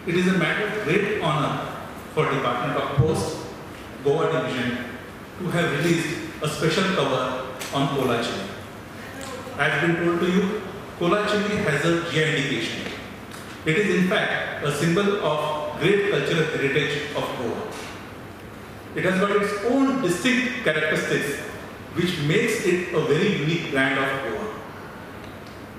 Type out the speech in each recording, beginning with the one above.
It is a matter of great honor for Department of Post, Goa Division, to have released a special cover on Kola chili. As been told to you, Kola chili has a GI indication. It is in fact a symbol of great cultural heritage of Goa. It has got its own distinct characteristics which makes it a very unique brand of Goa.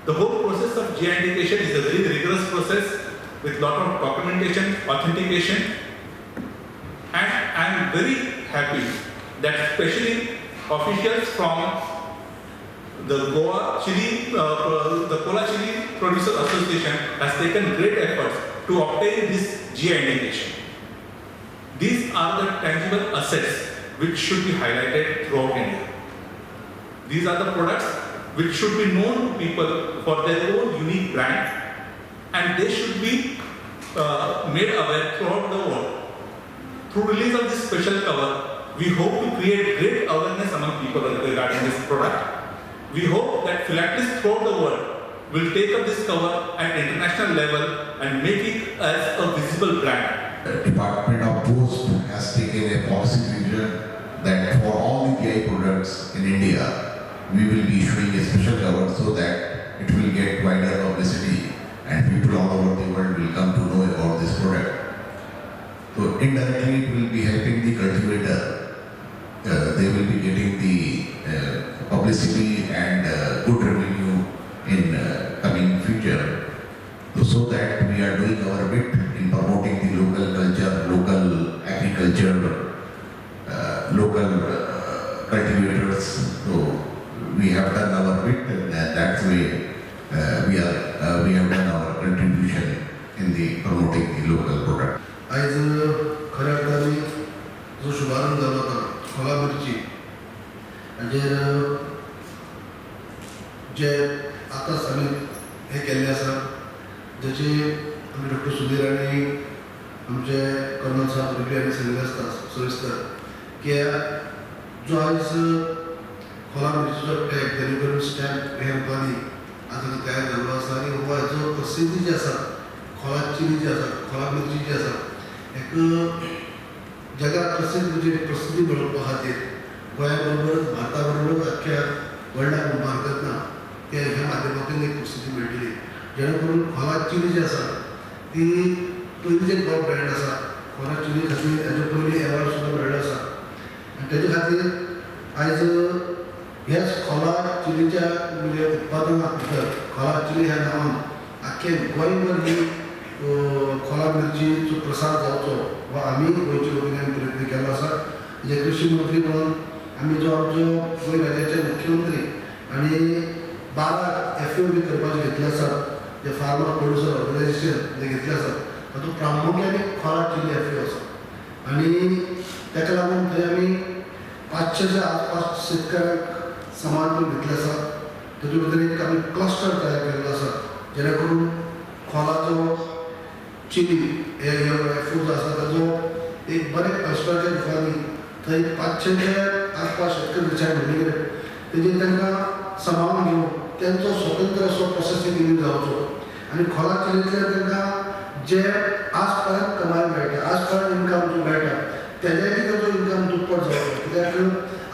The whole process of GI indication is a very rigorous process with lot of documentation, authentication, and I am very happy that especially officials from the Goa Chili, the Kola Chili Producer Association has taken great efforts to obtain this GI indication. These are the tangible assets which should be highlighted throughout India. These are the products which should be known to people for their own unique brand, and they should be made aware throughout the world. Through release of this special cover, we hope to create great awareness among people regarding this product. We hope that philatelists throughout the world will take up this cover at international level and make it as a visible brand. The Department of Post has taken a policy decision that for all the GI products in India, we will be issuing a special cover so that it will get wider publicity and people all over the world will come to know about this product. So indirectly it will be helping the cultivator. They will be getting the publicity and good revenue in coming future. So that we are doing our bit in promoting the local culture, local agriculture, local cultivators. So we have done our bit, and that's way we have done our contribution in the promoting the local product. आज खऱ्या अर्थाने जो शुभारंभ झाला होता खोला मिरची हाजेर जे आतांच आमी हे केल्ले आसा जेचे आमी डॉक्टर सुधीर आनी आमचे कर्नल साहेब रिपी आनी सांगिल्ले आसता सविस्तर की जो आज खोला मिरचीचो टॅग डेलिव्हरी स्टॅम्प हे रूपांनी आतां तयार जाल्लो आसा आनी हो हाजो प्रसिद्धी जी आसा खोला चिली जी आसा खोला मिरची जी आसा एक जगात प्रसिद्धी मेळोवपा खातीर गोंया बरोबरच भारता बरोबरच अख्ख्या वर्ल्डाक म्हणपाक हरकत ना ते ह्या माध्यमांतून एक प्रसिद्धी मेळटली जेणे करून खोला चिली जी आसा ती पयलींच एक बरो ब्रँड आसा खोला चिली खातीर ताचे पयलीं एवॉर्ड सुद्दां मेळ्ळो आसा आनी ताचे खातीर आयज ह्याच खोला चिलीच्या म्हणजे उत्पादना भितर खोला चिली ह्या नांवान आख्खे गोंयभर ही खोला मिरचीचो प्रसार जावचो हो आमी गोंयचे वतीन प्रयत्न केलो आसा जे कृषी मंत्री म्हणून आमी जो आमचो गोंय राज्याचे मुख्यमंत्री आनी 12 FAO बी करपाचे घेतले आसात जे फार्मर प्रोड्युसर ऑर्गनायझेशन जे घेतले आसात तातूंत प्रामुख्यान खोला चिली FAO आसा आनी ताका लागून थंय आमी 500च्या आसपास शेतकऱ्यांक समानून घेतले आसात ताचे भितर एक आमी क्लस्टर तयार केल्लो आसा जेणे करून खोलाचो चिली FAO जो आसा ताजो एक बरे क्लस्टराच्या रुपांनी थंय 500च्या आसपास शेतकरी विचार म्हणले तेजेर तांकां सांबाळून घेवन तांचो स्वतंत्र असो प्रोसेसींग युनीट जावचो आनी खोला चिलींतल्यान तांकां जे आज पर्यंत कमाई मेळटा आज पर्यंत इन्कम जो मेळटा तेज्याकय ताजो इन्कम दुप्पट जावचो कित्याक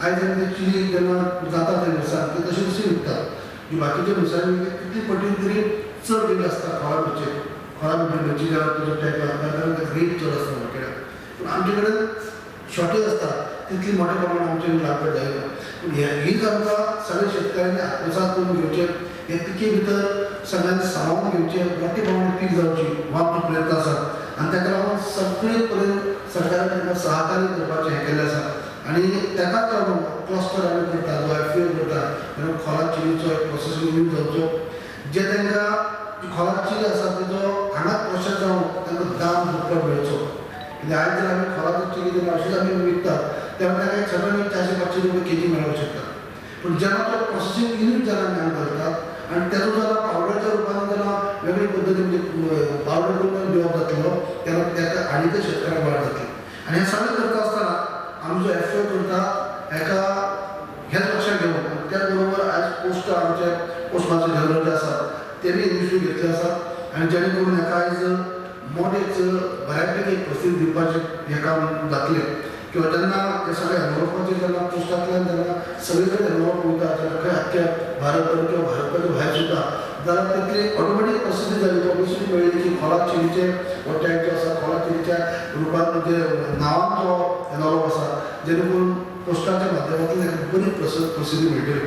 आयज आमी चिली जेन्ना जाता थंय मिरसांग ती तशी तशी विकतात जी बाकीचे मिरसांग कितली पटीन तरी चड रेट आसता खोला मिरचेक खोला मिरची जेन्ना तुजो टॅग लागता तेन्ना रेट चड आसता मार्केटाक पूण आमचे कडेन शॉर्टेज आसता तितली मोठ्या प्रमाणात आमचे लागवड जायना पूण हीच आमकां सगळ्या शेतकऱ्यांनी आत्मसात करून घेवचें हे पिके भितर सगळ्यांनी सांबाळून घेवचें मोठ्या प्रमाणात पीक जावची हो आमचो प्रयत्न आसा आनी ताका लागून सगळे पर्यंत सरकारान तांकां सहकार्य करपाचें हें केल्लें आसा आनी ताकाच लागून क्लस्टर आमी करता जो FAO करता तेन्ना खोला चिलीचो एक प्रोसेसींग युनीट जावचो जे तांकां जी खोला चिली आसा तेजो हांगाच प्रोसेस जावन तांकां दाम दुप्पट मेळचो कित्याक आयज जर आमी खोला चिली जेन्ना अशीच आमी विकतात तेन्ना ताका एक सगळ्यांक 400-500 रुपया केजी मेळोवंक शकता पूण जेन्ना तो प्रोसेसींग युनीट जेन्ना आमी हांगा घालतात आनी तेजो जेन्ना पावडराच्या रुपान जेन्ना वेगळे पद्दतीन म्हणजे पावडर करून दिवप जातलो तेन्ना ताका आनीकय शेतकऱ्यांक वाड जातली आनी हें सगळें करता आसतना आमी जो FAO करता हेका हेच लक्षात घेवन त्याच बरोबर आयज पोस्ट आमचे पोस्ट मास्टर जनरल जे आसात तेमी इनिशिएटीव घेतले आसात आनी जेणे करून हेका आयज मोठेच बऱ्यापैकी प्रसिद्धी दिवपाचे हे काम जातले किंवा त्यांना ते सगळे अनुभवाचे जेन्ना पोस्टांतल्यान जेन्ना सगळे कडेन अनुभव वयता जेन्ना खंय आख्या भारतान किंवा भारताच्या भायर सुद्दां जाल्यार तितली ऑटोमॅटीक प्रसिद्धी जाली पब्लिसिटी मेळ्ळी की खोलाक चिरीचे हो टॅग जो आसा खोलाक चिरीच्या रुपान म्हणजे नांवान तो अनुभव आसा जेणे करून पोस्टाच्या माध्यमांतल्यान बरी प्रसिद्धी मेळटली.